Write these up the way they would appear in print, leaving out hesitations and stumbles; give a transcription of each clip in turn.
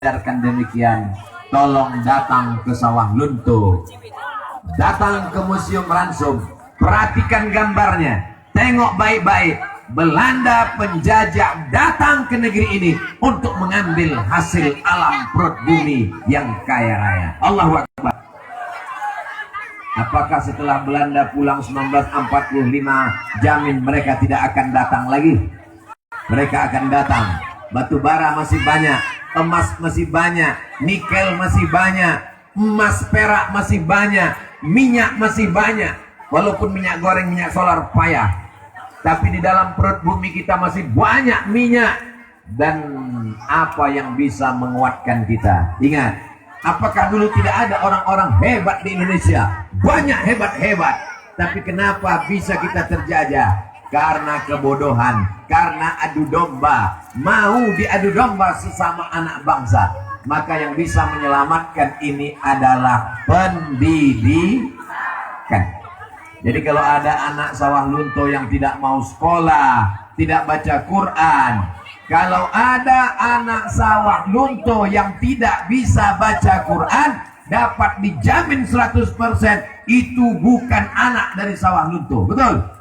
mengajarkan demikian, tolong datang ke Sawah Lunto, datang ke Museum Ransum, perhatikan gambarnya, tengok baik-baik. Belanda penjajah datang ke negeri ini untuk mengambil hasil alam perut bumi yang kaya raya. Allahu Akbar. Apakah setelah Belanda pulang 1945 jamin mereka tidak akan datang lagi? Mereka akan datang. Batu bara masih banyak, emas masih banyak, nikel masih banyak, emas perak masih banyak, minyak masih banyak. Walaupun minyak goreng, minyak solar payah, tapi di dalam perut bumi kita masih banyak minyak. Dan apa yang bisa menguatkan kita? Ingat, apakah dulu tidak ada orang-orang hebat di Indonesia? Banyak hebat-hebat. Tapi kenapa bisa kita terjajah? Karena kebodohan, karena adu domba. Mau diadu domba sesama anak bangsa. Maka yang bisa menyelamatkan ini adalah pendidikan. Jadi kalau ada anak Sawah Lunto yang tidak mau sekolah, tidak baca Quran, kalau ada anak Sawah Lunto yang tidak bisa baca Quran, dapat dijamin 100% itu bukan anak dari Sawah Lunto. Betul?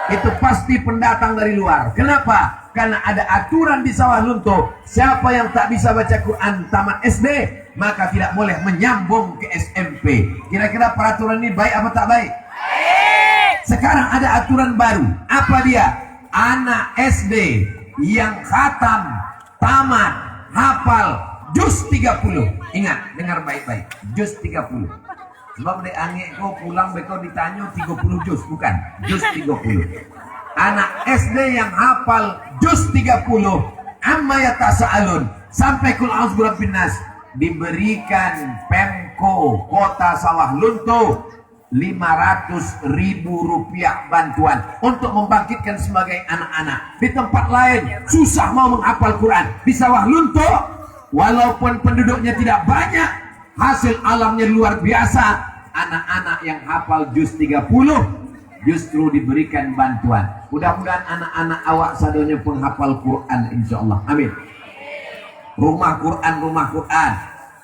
Itu pasti pendatang dari luar. Kenapa? Karena ada aturan di Sawah Lunto, siapa yang tak bisa baca Quran tamat SD, maka tidak boleh menyambung ke SMP. Kira-kira peraturan ini baik apa tak baik? Sekarang ada aturan baru. Apa dia? Anak SD yang khatam, tamat, hafal juz 30. Ingat, dengar baik-baik. Juz 30. Sebab dek angin kau pulang beko ditanya 30 juz, bukan. Juz 30. Anak SD yang hafal juz 30, amma yatasaalun sampai kul a'udzu birabbin nas, diberikan Pemko Kota Sawah Lunto 500.000 rupiah bantuan untuk membangkitkan sebagai anak-anak. Di tempat lain susah mau menghafal Quran. Di Sawah Lunto walaupun penduduknya tidak banyak, hasil alamnya luar biasa. Anak-anak yang hafal juz 30 justru diberikan bantuan. Mudah-mudahan anak-anak awak sadonya penghafal Quran insyaallah. Amin. Rumah Quran, rumah Quran.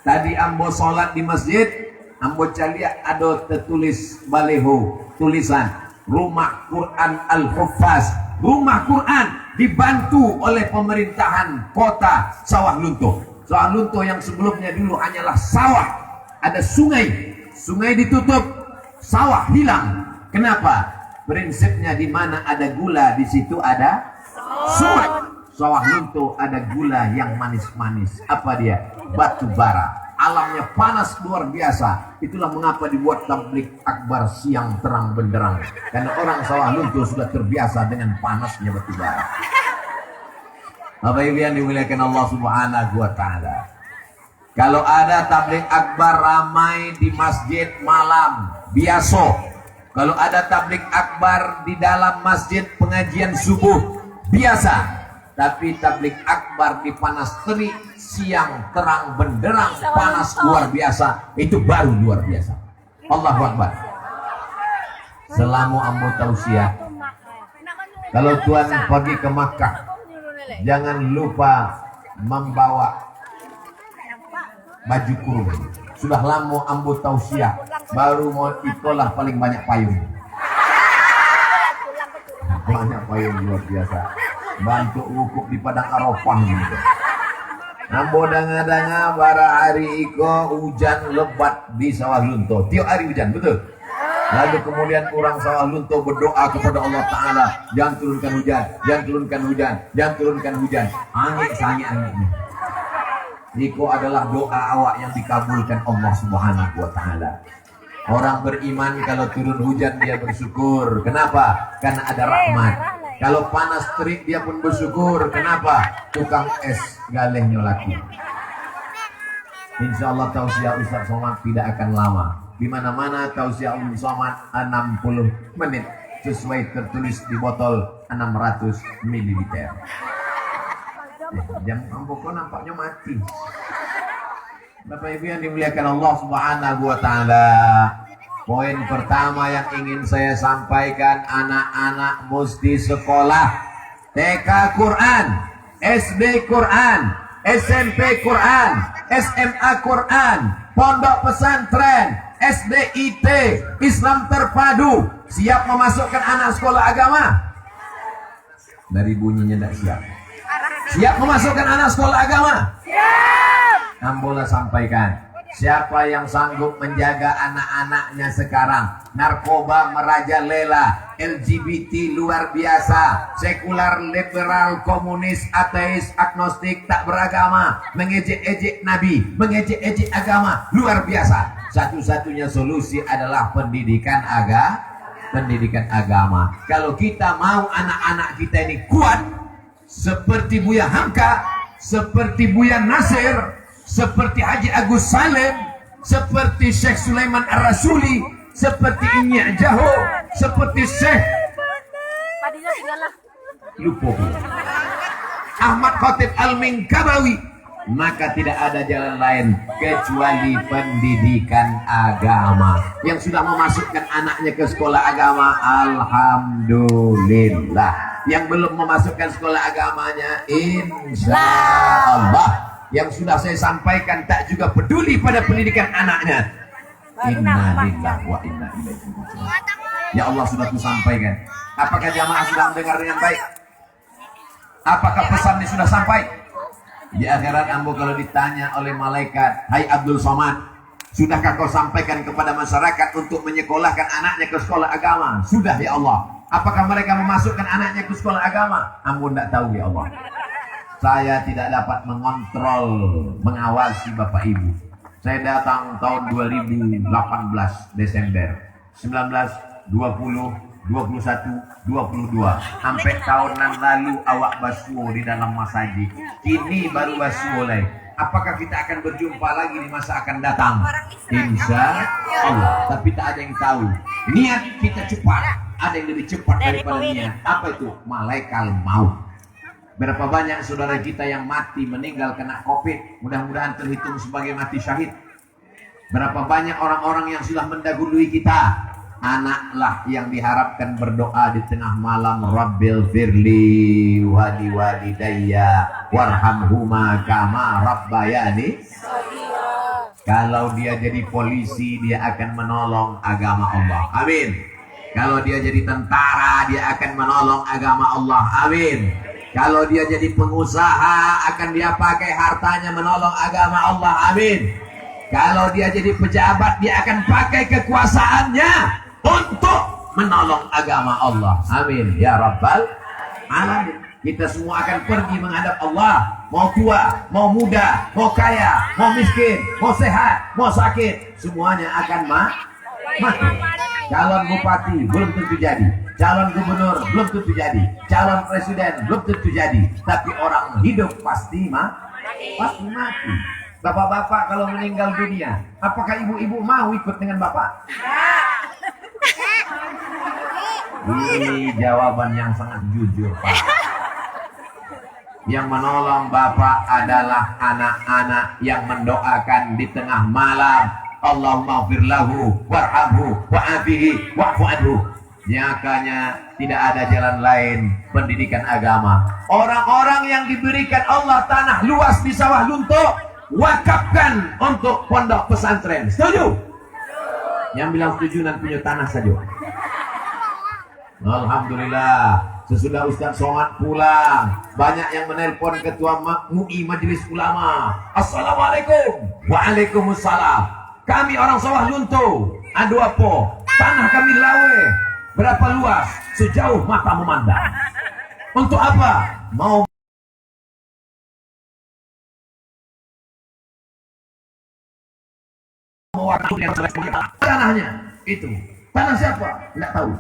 Tadi ambo sholat di masjid, ambo caliak ada tertulis baleho, tulisan Rumah Quran Al-Huffaz. Rumah Quran dibantu oleh pemerintahan kota Sawah Lunto. Sawah Lunto yang sebelumnya dulu hanyalah sawah, ada sungai. Sungai ditutup, sawah hilang. Kenapa? Prinsipnya di mana ada gula, di situ ada sungai. Sawah Lunto ada gula yang manis-manis. Apa dia? Batu bara. Alamnya panas luar biasa. Itulah mengapa dibuat tablik akbar siang terang benderang. Karena orang Sawah Lunto sudah terbiasa dengan panasnya batu bara. Bapak Ibu yang dimuliakan Allah Subhanahu wa Ta'ala, kalau ada tablik akbar ramai di masjid malam biasa. Kalau ada tablik akbar di dalam masjid pengajian subuh biasa. Tapi tablik akbar di panas terik siang terang benderang panas luar biasa, itu baru luar biasa. Allahu Akbar. Selama ambo tausiah, kalau tuan pergi ke Makkah, jangan lupa membawa baju kurung. Sudah lama ambo tausiah, baru mau ikolah paling banyak payung. Banyak payung luar biasa. Bantu wukuf di padang Arafah gitu. Ambo danga-danga bara hari iko hujan lebat di Sawah Lunto. Tiap hari hujan, betul? Lalu kemudian orang Sawah Lunto berdoa kepada Allah Ta'ala, jangan turunkan hujan, jangan turunkan hujan, jangan turunkan hujan. Angin-angin. Iko adalah doa awak yang dikabulkan Allah Subhanahu wa Ta'ala. Orang beriman kalau turun hujan dia bersyukur. Kenapa? Karena ada rahmat. Kalau panas terik dia pun bersyukur. Kenapa? Tukang es galehnya lagi. Insya Allah tausiah Ustaz Somad tidak akan lama. Di mana-mana tausiah Ustaz Somad 60 menit sesuai tertulis di botol 600 ml. Jam amboko nampaknya mati. Bapak Ibu yang dimuliakan Allah Subhanahu wa Ta'ala, poin pertama yang ingin saya sampaikan, anak-anak mesti sekolah TK Quran, SD Quran, SMP Quran, SMA Quran, pondok pesantren, SDIT, Islam terpadu, siap memasukkan anak sekolah agama? Dari bunyinya tidak siap. Siap memasukkan anak sekolah agama? Siap. Ambola sampaikan, siapa yang sanggup menjaga anak-anaknya sekarang? Narkoba merajalela, LGBT luar biasa, sekular, liberal, komunis, ateis, agnostik, tak beragama, mengejek-ejek Nabi, mengejek-ejek agama, luar biasa. Satu-satunya solusi adalah pendidikan agama. Kalau kita mau anak-anak kita ini kuat, seperti Buya Hamka, seperti Buya Nasir, seperti Haji Agus Salim, seperti Syekh Sulaiman Ar-Rasuli, seperti Inyak Jaho, seperti Syekh lupa Ahmad Khatib Al-Minkabawi, maka tidak ada jalan lain kecuali pendidikan agama. Yang sudah memasukkan anaknya ke sekolah agama, alhamdulillah. Yang belum memasukkan sekolah agamanya, insya Allah. Yang sudah saya sampaikan tak juga peduli pada pendidikan anaknya, innalillahi wa inna ilaihi raji'un. Ya Allah, sudah kusampaikan. Apakah jamaah sudah mendengar dengan baik? Apakah pesan ini sudah sampai? Di akhirat ambo kalau ditanya oleh malaikat, hai Abdul Somad, sudahkah kau sampaikan kepada masyarakat untuk menyekolahkan anaknya ke sekolah agama? Sudah ya Allah. Apakah mereka memasukkan anaknya ke sekolah agama? Ambo tidak tahu ya Allah. Saya tidak dapat mengontrol, mengawasi Bapak Ibu. Saya datang tahun 2018 Desember 19, 20, 21, 22. Sampai tahunan lalu awak basuh di dalam masjid. Kini baru basuh lagi. Apakah kita akan berjumpa lagi di masa akan datang? Insya Allah. Tapi tak ada yang tahu. Niat kita cepat. Ada yang lebih cepat daripada niat. Apa itu? Malaikat maut. Berapa banyak saudara kita yang mati meninggal kena COVID, mudah-mudahan terhitung sebagai mati syahid. Berapa banyak orang-orang yang sudah mendahului kita, anaklah yang diharapkan berdoa di tengah malam, Rabbil firli wali walidayya warhamhuma kama rabbayani. Kalau dia jadi polisi, dia akan menolong agama Allah, amin. Kalau dia jadi tentara, dia akan menolong agama Allah, amin. Kalau dia jadi pengusaha, akan dia pakai hartanya menolong agama Allah, amin. Kalau dia jadi pejabat, dia akan pakai kekuasaannya untuk menolong agama Allah, amin ya rabbal alamin. Kita semua akan pergi menghadap Allah, mau tua, mau muda, mau kaya, mau miskin, mau sehat, mau sakit, semuanya akan mati. Calon bupati belum tentu jadi, calon gubernur belum tentu jadi, calon presiden belum tentu jadi, tapi orang hidup pasti mati. Bapak-bapak kalau meninggal dunia, apakah ibu-ibu mau ikut dengan bapak? Ini jawaban yang sangat jujur, Pak. Yang menolong bapak adalah anak-anak yang mendoakan di tengah malam, Allahumma firlahu warhamhu wa'afihi wa'fu anhu. Nyakanya tidak ada jalan lain pendidikan agama. Orang-orang yang diberikan Allah tanah luas di sawah lunto, wakafkan untuk pondok pesantren. Setuju? Yang bilang setuju dan punya tanah saja. Alhamdulillah. Sesudah Ustaz Somad pulang, banyak yang menelpon Ketua MUI Majelis Ulama. Assalamualaikum. Waalaikumsalam. Kami orang sawah lunto, adu apa? Tanah kami lawe. Berapa luas? Sejauh mata memandang. Untuk apa? Mau mewarnai yang tanahnya itu. Tanah siapa? Tidak tahu.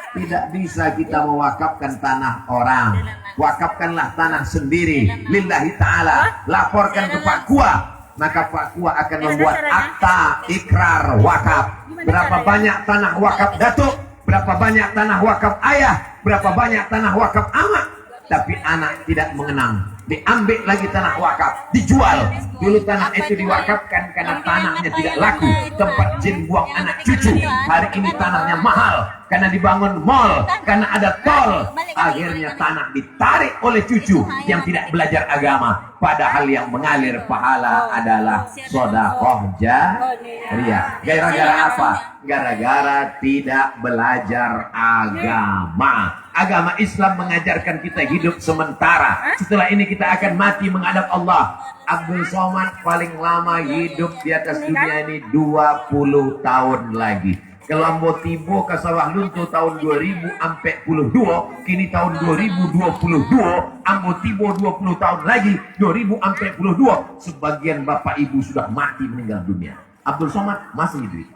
Tidak bisa kita mewakafkan tanah orang. Wakafkanlah tanah sendiri lillahi ta'ala. Laporkan ke Pak Kua, maka Pak Kua akan membuat akta ikrar wakaf. Berapa banyak tanah wakaf datuk, berapa banyak tanah wakaf ayah, berapa banyak tanah wakaf amak, tapi anak tidak mengenang. diambil lagi tanah wakaf, dijual. Dulu tanah itu diwakafkan karena tanahnya tidak laku, tempat jin buang anak cucu. Hari ini tanahnya mahal karena dibangun mall, karena ada tol. Akhirnya tanah ditarik oleh cucu yang tidak belajar agama, padahal yang mengalir pahala adalah sedekah jariah. Gara-gara apa? Gara-gara tidak belajar agama. Agama Islam mengajarkan kita hidup sementara. Setelah ini kita akan mati menghadap Allah. Abdul Somad paling lama hidup di atas dunia ini 20 tahun lagi. Kalau ambo tibo ke sawah lunto tahun 2000 sampai 22, kini tahun 2022, ambo tibo 20 tahun lagi 2000 sampai 22. Sebagian bapak ibu sudah mati meninggal dunia. Abdul Somad masih hidup.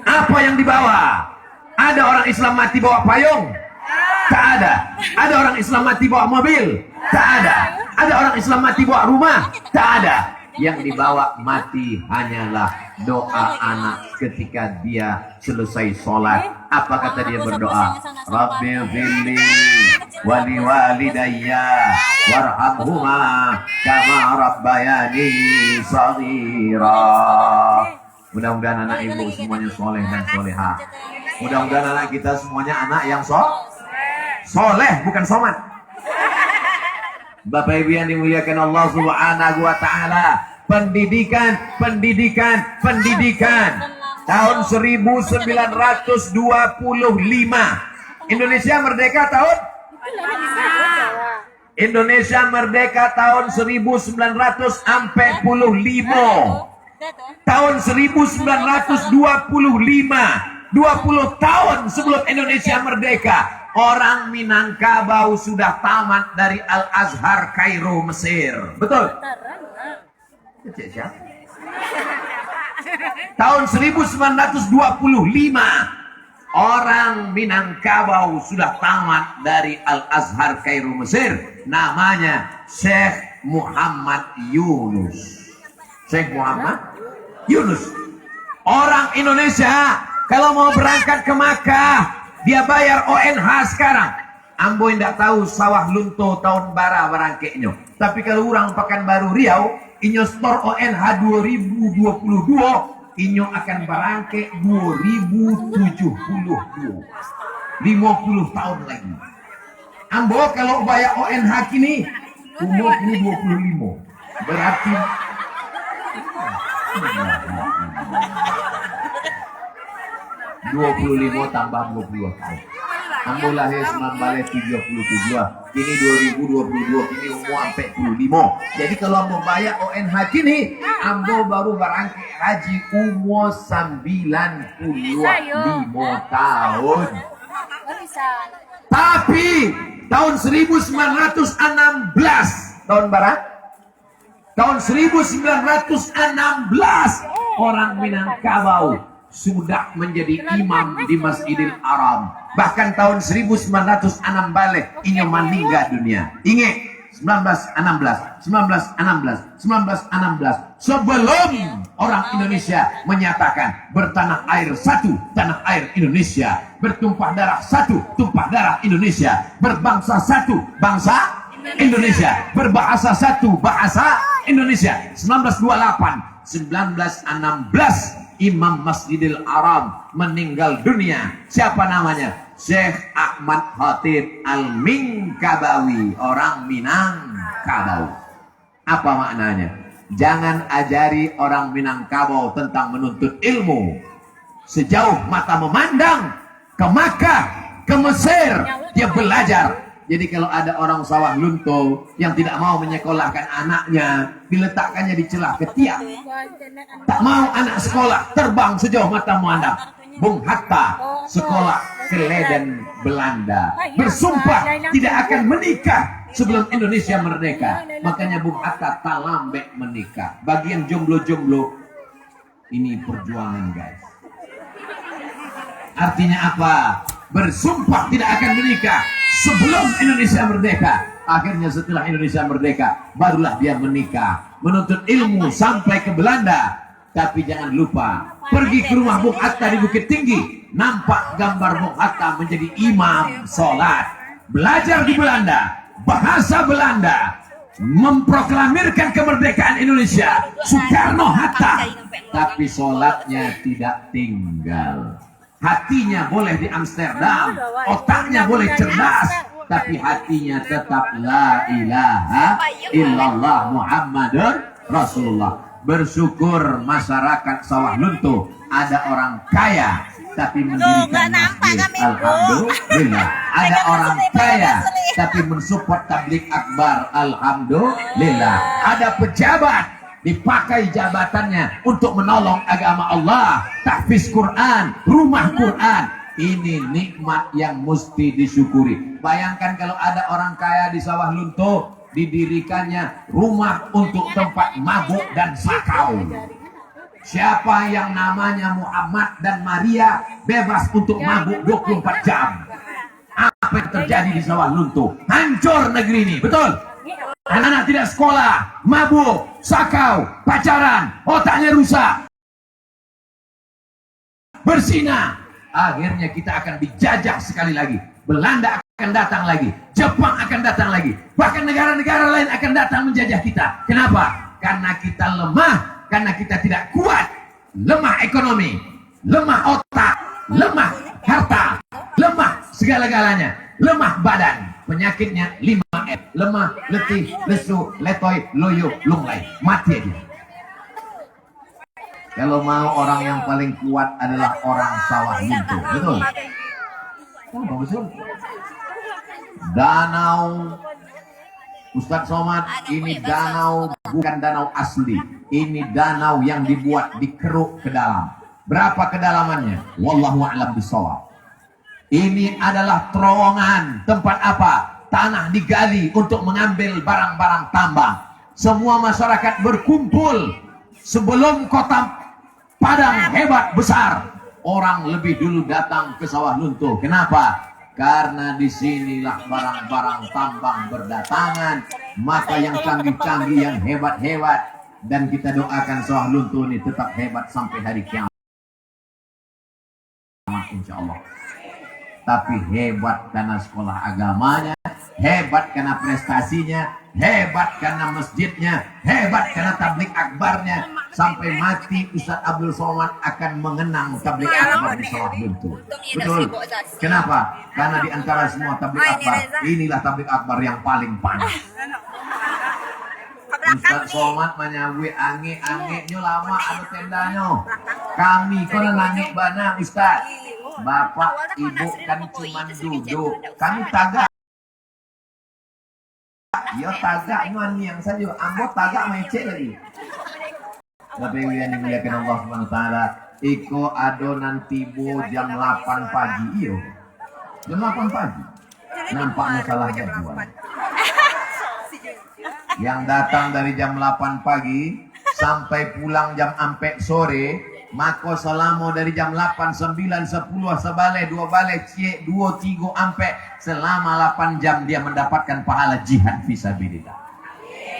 Apa yang dibawa? Ada orang Islam mati bawa payung? Tak ada. Ada orang Islam mati bawa mobil? Tak ada. Ada orang Islam mati bawa rumah? Tak ada. Yang dibawa mati hanyalah doa anak ketika dia selesai sholat. Apa kata dia berdoa? Rabbi fili wali walidayya warhamhuma kama rabbayani shaghira. Mudah-mudahan anak ibu semuanya soleh dan soleha. Mudah-mudahan anak kita semuanya anak yang soleh, bukan somat. Bapak Ibu yang dimuliakan Allah Subhanahu wa Ta'ala, pendidikan. Tahun 1925 Indonesia merdeka tahun? Indonesia merdeka tahun 1945. Tahun 1925, 20 tahun sebelum Indonesia merdeka, orang Minangkabau sudah tamat dari Al-Azhar Kairo, Mesir. Betul? Tahun 1925, orang Minangkabau sudah tamat dari Al-Azhar Kairo, Mesir. Namanya Syekh Muhammad Yunus. Syekh Muhammad Yunus. Orang Indonesia kalau mau berangkat ke Makkah, dia bayar ONH sekarang. Ambo tidak tahu sawah lunto tahun bara barangkeknya. Tapi kalau orang Pekanbaru Riau, inyo store ONH 2022, inyo akan barangke 2072. 50 tahun lagi. Ambo kalau bayar ONH kini, umur ini 25. Berarti 25 tambah 20 tahun. Ambo lahir 1977. Kini 2022, kini umur sampai 25. Jadi kalau ambo bayar ONH kini, ambo baru barangke haji umur 95 tahun. Tapi tahun 1916 tahun barat, tahun 1916 orang Minangkabau sudah menjadi imam di Masjidil Haram. Bahkan tahun 1906 balik inyo meninggal dunia. Ingat 1916 sebelum orang Indonesia menyatakan bertanah air satu, tanah air Indonesia, bertumpah darah satu, tumpah darah Indonesia, berbangsa satu, bangsa Indonesia, berbahasa satu, bahasa Indonesia. 1916 Imam Masjidil Haram meninggal dunia. Siapa namanya? Syekh Ahmad Khatib Al-Minkabawi, orang Minangkabau. Apa maknanya? Jangan ajari orang Minangkabau tentang menuntut ilmu. Sejauh mata memandang ke Makkah, ke Mesir, dia belajar. Jadi kalau ada orang sawah lunto yang tidak mau menyekolahkan anaknya, diletakkannya di celah ketiak. Tak mau anak sekolah, terbang sejauh mata memandang. Bung Hatta sekolah ke Leiden, Belanda, bersumpah tidak akan menikah sebelum Indonesia merdeka. Makanya Bung Hatta tak lambe menikah. Bagian jomblo-jomblo, ini perjuangan guys. Artinya apa? Bersumpah tidak akan menikah sebelum Indonesia merdeka. Akhirnya setelah Indonesia merdeka, barulah dia menikah, menuntut ilmu sampai ke Belanda. Tapi jangan lupa, pergi ke rumah Bung Hatta di Bukit Tinggi, nampak gambar Bung Hatta menjadi imam sholat. Belajar di Belanda, bahasa Belanda, memproklamirkan kemerdekaan Indonesia, Soekarno-Hatta, tapi sholatnya tidak tinggal. Hatinya boleh di Amsterdam, otaknya boleh cerdas, tapi hatinya tetap la ilaha illallah Muhammadun Rasulullah. Bersyukur masyarakat Sawah Lunto ada orang kaya tapi mendirikan masjid, alhamdulillah. Ada orang kaya tapi mensupport tabligh akbar, alhamdulillah. Ada pejabat dipakai jabatannya untuk menolong agama Allah, tahfiz Quran, rumah Quran. Ini nikmat yang mesti disyukuri. Bayangkan kalau ada orang kaya di Sawah Lunto, didirikannya rumah untuk tempat mabuk dan sakau. Siapa yang namanya Muhammad dan Maria bebas untuk mabuk 24 jam. Apa yang terjadi di Sawah Lunto? Hancur negeri ini, betul? Anak-anak tidak sekolah, mabuk, sakau, pacaran, otaknya rusak, bersinah. Akhirnya kita akan dijajah sekali lagi. Belanda akan datang lagi, Jepang akan datang lagi, bahkan negara-negara lain akan datang menjajah kita. Kenapa? Karena kita lemah, karena kita tidak kuat. Lemah ekonomi, lemah otak, lemah harta, lemah segala-galanya, lemah badan. Penyakitnya 5M: lemah, letih, lesu, letoy, loyo, lunglai. Mati aja. Kalau mau orang yang paling kuat adalah orang Sawah Lunto, betul? Oh, betul. Danau Ustadz Somad, ini danau bukan danau asli. Ini danau yang dibuat dikeruk ke dalam. Berapa kedalamannya? Wallahu a'lam bishawab. Ini adalah terowongan. Tempat apa? Tanah digali untuk mengambil barang-barang tambang. Semua masyarakat berkumpul sebelum kota Padang hebat besar. Orang lebih dulu datang ke Sawah Lunto. Kenapa? Karena disinilah barang-barang tambang berdatangan, maka yang canggih-canggih, yang hebat-hebat, dan kita doakan Sawah Lunto ini tetap hebat sampai hari kiamat, insya Allah. Tapi hebat karena sekolah agamanya, hebat karena prestasinya, hebat karena masjidnya, hebat karena tabligh akbarnya. Sampai mati Ustadz Abdul Somad akan mengenang tabligh akbar di Sawah Lunto. Betul. Kenapa? Karena di antara semua tabligh akbar, inilah tabligh akbar yang paling panas. Ustadz Somad menyawi ange-ange lama ada tendanya. Kami kau nangis bana Ustadz. Bapak ibu kan cuma duduk. Kami tagak. Ya tagak nyuan yang saja. Ambo tagak mecek lagi. Tapi yang dimuliakan Allah Subhanahu wa taala, iko adonan tibo jam 8 pagi iyo. Jam 8 pagi. Nampaknya salah jadwal. Yang datang dari jam 8 pagi sampai pulang jam 4 sore, maka selama dari jam 8, 9, 10, sebalik, 2 balik, 2, 3, ampe, selama 8 jam dia mendapatkan pahala jihad fisabilillah.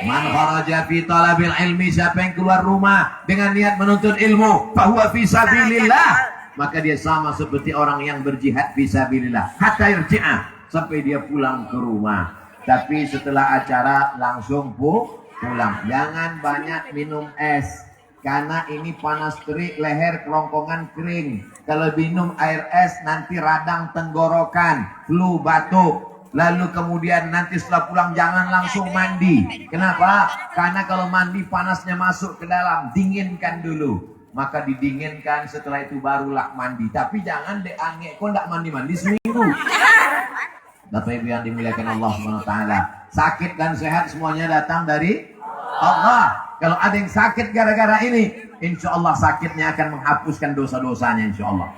Man kharaja fi talabil ilmi, siapa yang keluar rumah dengan niat menuntut ilmu, fahuwa fisabilillah, maka dia sama seperti orang yang berjihad fisabilillah. Hatta yarji'a, sampai dia pulang ke rumah. Tapi setelah acara langsung pulang. Jangan banyak minum es, karena ini panas terik, leher kerongkongan kering. Kalau minum air es nanti radang tenggorokan, flu, batuk. Lalu kemudian nanti setelah pulang jangan langsung mandi. Kenapa? Karena kalau mandi panasnya masuk ke dalam, dinginkan dulu. Maka didinginkan, setelah itu barulah mandi. Tapi jangan deange, kok ndak mandi-mandi seminggu. Bapak Ibu yang dimuliakan Allah SWT, sakit dan sehat semuanya datang dari Allah. Kalau ada yang sakit gara-gara ini, insya Allah sakitnya akan menghapuskan dosa-dosanya, insya Allah.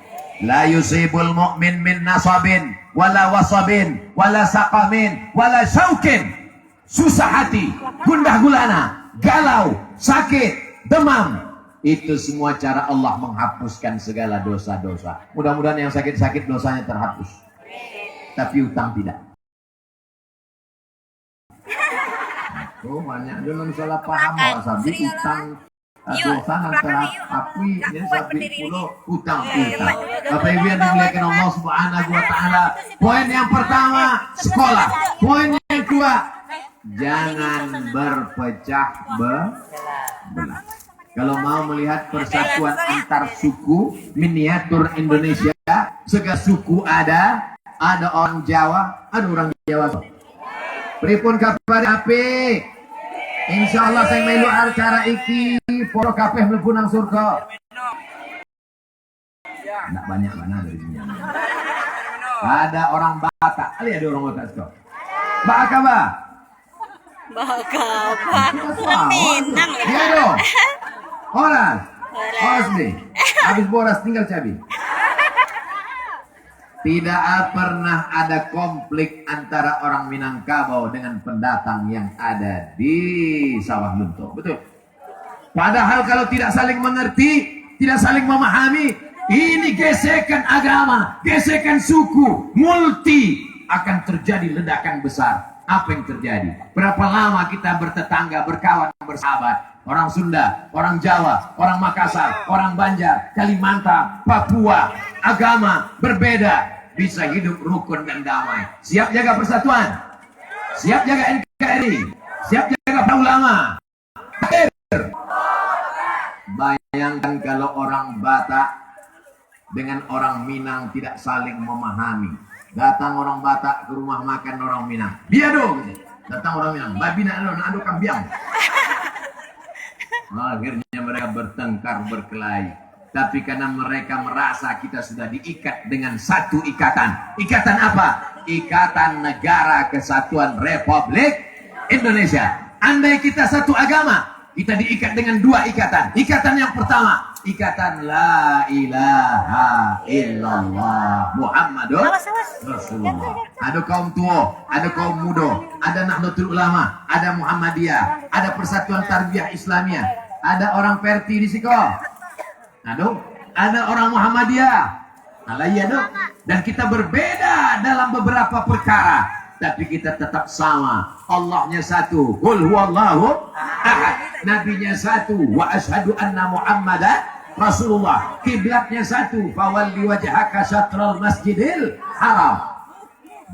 La yusibul mu'min min nasabin, wala wasabin, wala saqamin, wala syaukin. Susah hati, gundah gulana, galau, sakit, demam. Itu semua cara Allah menghapuskan segala dosa-dosa. Mudah-mudahan yang sakit-sakit dosanya terhapus. Tapi utang tidak. Oh, banyak jangan salah paham bahasa utang. Dosa antara api dan sapi pulau utang. Bapak Ibu yang dimuliakan Allah Subhanahu wa taala. Poin yang pertama, sekolah. Poin yang kedua, jangan berpecah belah. Kalau mau melihat persatuan antar suku, miniatur Indonesia, segala suku ada orang Jawa, ada orang Jawa. Pripun kabar apik? Insyaallah saya melu acara iki, para kabeh mlebu nang surga. Enggak banyak mana dari sini. Ada orang Batak, ada orang Batak sekolah. Mbak Akaba. Minang. Iya dong. Horas. Horas nih. Habis boras tinggal cabai. Tidak pernah ada konflik antara orang Minangkabau dengan pendatang yang ada di Sawah Lunto. Betul. Padahal kalau tidak saling mengerti, tidak saling memahami, ini gesekan agama, gesekan suku, multi akan terjadi ledakan besar. Apa yang terjadi? Berapa lama kita bertetangga, berkawan, bersahabat? Orang Sunda, orang Jawa, orang Makassar, orang Banjar, Kalimantan, Papua, agama berbeda, bisa hidup rukun dan damai. Siap jaga persatuan? Siap jaga NKRI? Siap jaga para ulama? Bayangkan kalau orang Batak dengan orang Minang tidak saling memahami. Datang orang Batak ke rumah makan orang Minang. Biado, datang orang Minang. Babina ado kambiang. Akhirnya mereka bertengkar, berkelahi. Tapi karena mereka merasa kita sudah diikat dengan satu ikatan. Ikatan apa? Ikatan Negara Kesatuan Republik Indonesia. Andai kita satu agama, kita diikat dengan dua ikatan. Ikatan yang pertama, ikatan la ilaha illallah Muhammadur Rasulullah. Ada kaum tua, ada kaum muda, ada Nahdlatul Ulama, ada Muhammadiyah, ada Persatuan Tarbiyah Islamiyah, ada orang Perti di Siko. Aduh, ada orang Muhammadiyah. Alaiya dong. Dan kita berbeda dalam beberapa perkara, tapi kita tetap sama. Allahnya satu. Qul huwallahu ahad. Nabinya satu. Wa asyhadu anna Muhammadan Rasulullah. Kiblatnya satu. Fawalli wajhaka syatral masjidil haram.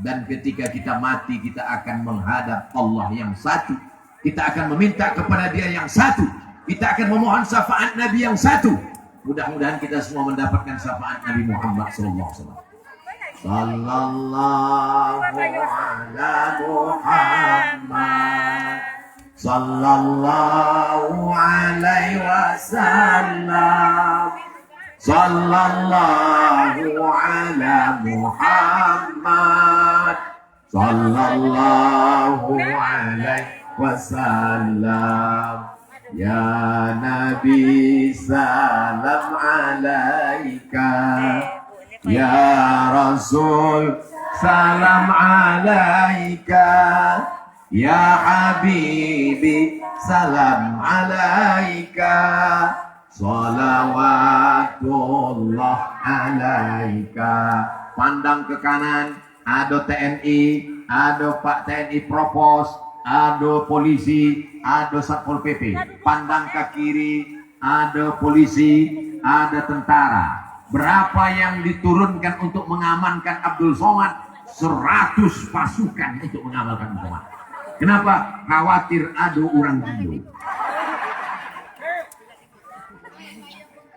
Dan ketika kita mati, kita akan menghadap Allah yang satu. Kita akan meminta kepada Dia yang satu. Kita akan memohon syafaat Nabi yang satu. Mudah-mudahan kita semua mendapatkan syafaat Nabi Muhammad SAW. Sallallahu ala Muhammad, sallallahu alaihi wasallam, sallallahu ala Muhammad, sallallahu alaihi wasallam. Ya Nabi salam alaika, ya Rasul salam alaika, ya Habibi salam alaika, salawatullah alaika. Pandang ke kanan, ada TNI, ada Pak TNI Propos, ada polisi, ada Satpol PP. Pandang ke kiri, ada polisi, ada tentara. Berapa yang diturunkan untuk mengamankan Abdul Somad? 100 pasukan untuk mengamankan Abdul Somad. Kenapa? Khawatir ada orang gila.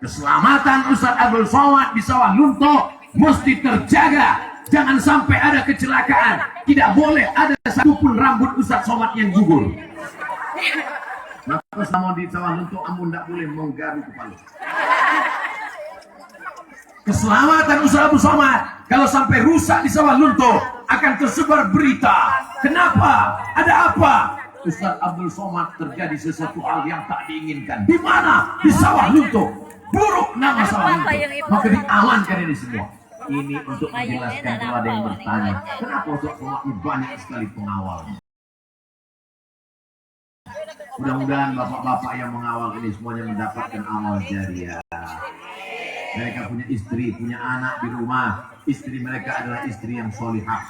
Keselamatan Ustaz Abdul Somad di Sawah Lunto mesti terjaga. Jangan sampai ada kecelakaan. Tidak boleh ada satupun rambut Ustaz Somad yang gugur. Maka sama di Sawah Lunto, ampun tidak boleh menggaru kepala. Keselamatan Ustaz Abdul Somad kalau sampai rusak di Sawah Lunto akan tersebar berita. Kenapa? Ada apa? Ustaz Abdul Somad terjadi sesuatu hal yang tak diinginkan. Di mana? Di Sawah Lunto. Buruk nama Sawah Lunto. Maka diamankan ini semua. Ini untuk menjelaskan kalau ada yang bertanya, kenapa Ustaz Somad ini banyak sekali pengawalnya? Mudah-mudahan bapak-bapak yang mengawal ini semuanya mendapatkan amal jariah. Mereka punya istri, punya anak di rumah. Istri mereka adalah istri yang solihah.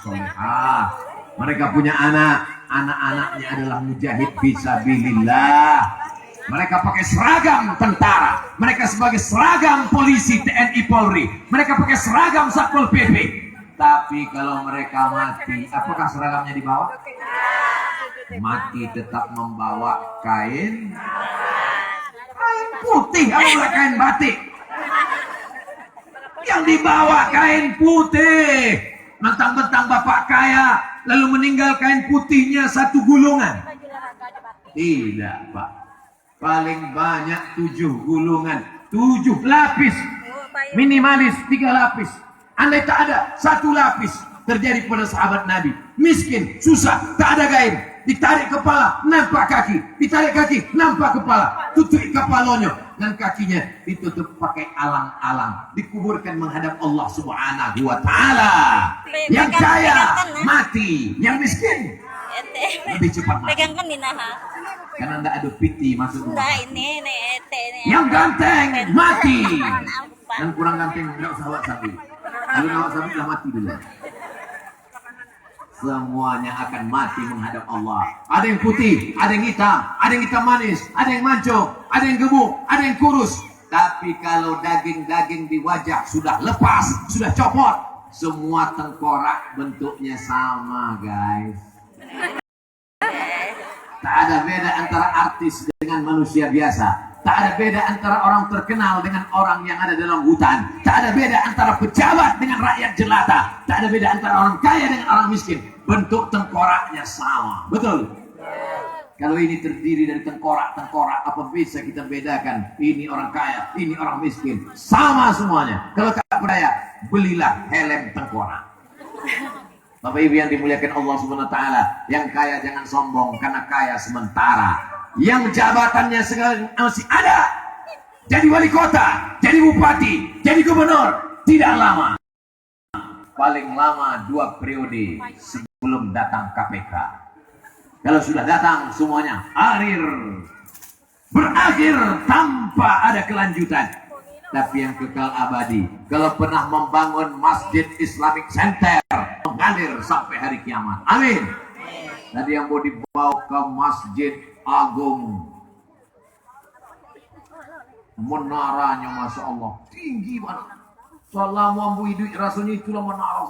Mereka punya anak, anak-anaknya adalah mujahid fisabilillah. Mereka pakai seragam tentara, mereka sebagai seragam polisi TNI Polri, mereka pakai seragam Satpol PP. Tapi kalau mereka mati, apakah seragamnya dibawa? mati tetap membawa kain putih, apa kain batik. Yang dibawa kain putih. Mentang-mentang bapak kaya, lalu meninggal kain putihnya satu gulungan. Tidak, Pak. Paling banyak 7 gulungan, 7 lapis. Minimalis 3 lapis. Andai tak ada 1 lapis terjadi pada sahabat Nabi. Miskin, susah, tak ada kain. Ditarik kepala, nampak kaki. Ditarik kaki, nampak kepala. Tutup kepalanya dan kakinya ditutup pakai alang-alang. Dikuburkan menghadap Allah Subhanahu wa Ta'ala. Yang kaya mati, yang miskin lebih cepat mati. Pegang kan dinaha. Karena tidak ada piti masuk rumah. Enggak ini ete ini. Yang ganteng mati. Yang kurang ganteng tidak usah awak sapi. Kalau awak sapi sudah mati dulu. Semuanya akan mati menghadap Allah. Ada yang putih, ada yang hitam, ada yang hitam manis, ada yang mancung, ada yang gemuk, ada yang kurus. Tapi kalau daging-daging di wajah sudah lepas, sudah copot, semua tengkorak bentuknya sama, guys. Tak ada beda antara artis dengan manusia biasa. Tak ada beda antara orang terkenal dengan orang yang ada dalam hutan. Tak ada beda antara pejabat dengan rakyat jelata. Tak ada beda antara orang kaya dengan orang miskin. Bentuk tengkoraknya sama. Betul? Kalau ini terdiri dari tengkorak-tengkorak, apa bisa kita bedakan? Ini orang kaya, ini orang miskin. Sama semuanya. Kalau tak percaya, belilah helm tengkorak. Bapak Ibu yang dimuliakan Allah Subhanahu wa Ta'ala, yang kaya jangan sombong karena kaya sementara. Yang jabatannya sekarang masih ada, jadi wali kota, jadi bupati, jadi gubernur, tidak lama. Paling lama 2 periode sebelum datang KPK. Kalau sudah datang semuanya berakhir tanpa ada kelanjutan. Tapi yang kekal abadi, kalau pernah membangun Masjid Islamic Center, mengalir sampai hari kiamat. Amin. Tadi yang mau dibawa ke Masjid Agung, menaranya Masya Allah tinggi banget. Salam wambu hidup rasanya itulah menara.